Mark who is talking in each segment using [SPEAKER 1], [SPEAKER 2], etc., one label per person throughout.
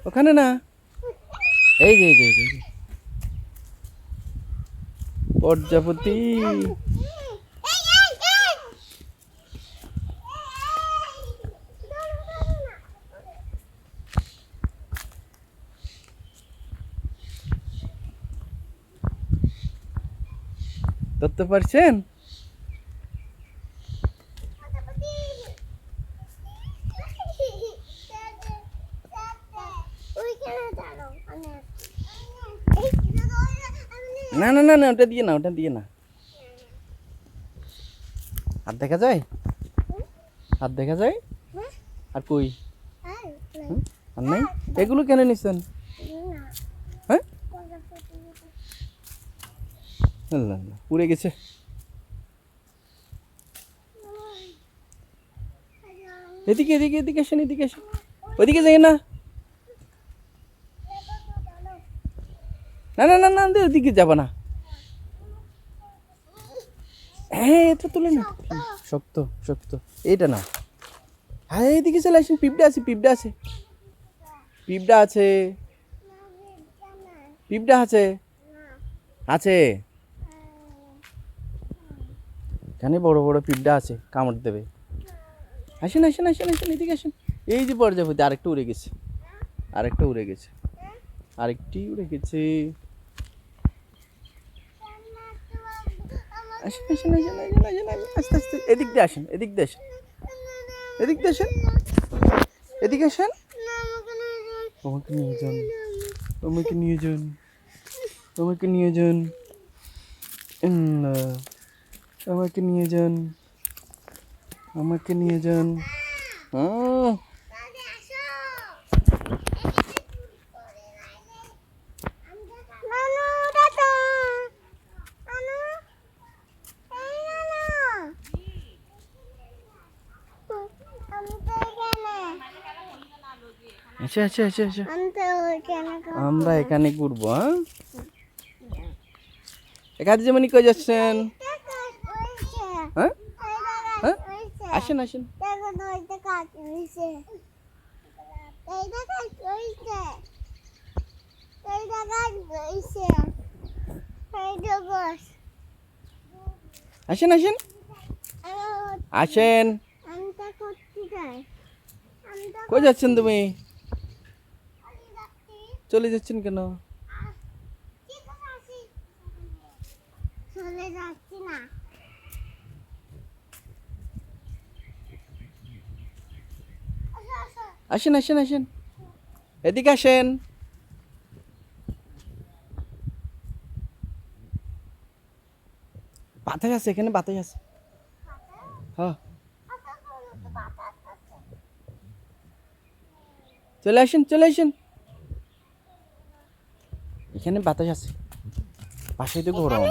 [SPEAKER 1] ওখানে না, এই যে এই যে এই যে প্রজাপতি। ধরতে পারছেন? না না না না, ওটা দিয়ে না, ওটা দিয়ে না। হাত দেখা যায়, হাত দেখা যায়। আর কই? আর নাই। এগুলো কেন নিছেন? হ্যাঁ, উড়ে গেছে। এদিকে এদিকে এদিকে আসেন, এদিকে আসেন। ওইদিকে যাই না, না না না না, ওইদিকে যাবা না। হ্যাঁ, এটা তুলে না, শক্ত শক্ত, এইটা না। হ্যাঁ, এইদিকে চলে আসেন। পিঁপড়া আছে, পিঁপড়া আছে, পিঁপড়া আছে, পিঁপড়া আছে, আছে। এখানে বড় বড় পিঁপড়া আছে, কামড় দেবে। আসেন আসেন আসেন আসেন, এদিকে আসেন। এই যে প্রজাপতি, আরেকটা উড়ে গেছে, আরেকটা উড়ে গেছে, আরেকটি উড়ে গেছে। আসেন আসেন আসেন আসেন আসেন, আস্তে আস্তে এদিক দিয়ে আসেন, এদিক দিয়ে আসেন, এদিক দিয়ে আসেন, এদিকে আসেন। আমাকে নিয়ে যান, আমাকে নিয়ে যান, আমাকে নিয়ে যান, আমাকে নিয়ে যান, আমাকে নিয়ে যান। আচ্ছা আচ্ছা আচ্ছা আচ্ছা, আমরা এখানে ঘুরবো। হ্যাঁ, এখানে যেমন কই যাচ্ছেন? হ্যাঁ হ্যাঁ, আসেন আসেন। আসেন আসেন আসেন। কই যাচ্ছেন তুমি? চলে যাচ্ছেন কেন? আসেন আসেন আসেন, এদিকে আসেন। বাতাস আছে, এখানে বাতাস আছে। হ্যাঁ, চলে আসেন চলে আসেন, এখানে বাতাস আছে। পাশে তো গরম,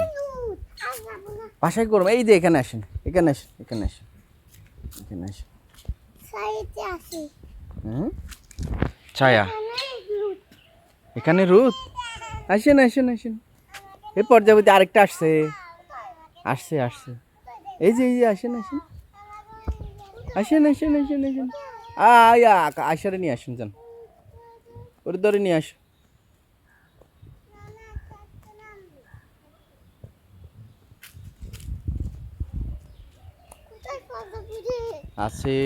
[SPEAKER 1] বাসায় গরম। এই যে এখানে আসেন, এখানে আসেন, এখানে আসেন, এখানে আসেন। ছায়া, এখানে রোদ। আসেন আসেন আসেন। এই প্রজাপতি আরেকটা আসছে, আসছে আসছে। এই যে এই যে, আসেন আসেন আসেন আসেন আসেন আসেন। আয়সারে নিয়ে আসেন, যান ওর ধরে নিয়ে আসুন। আছে।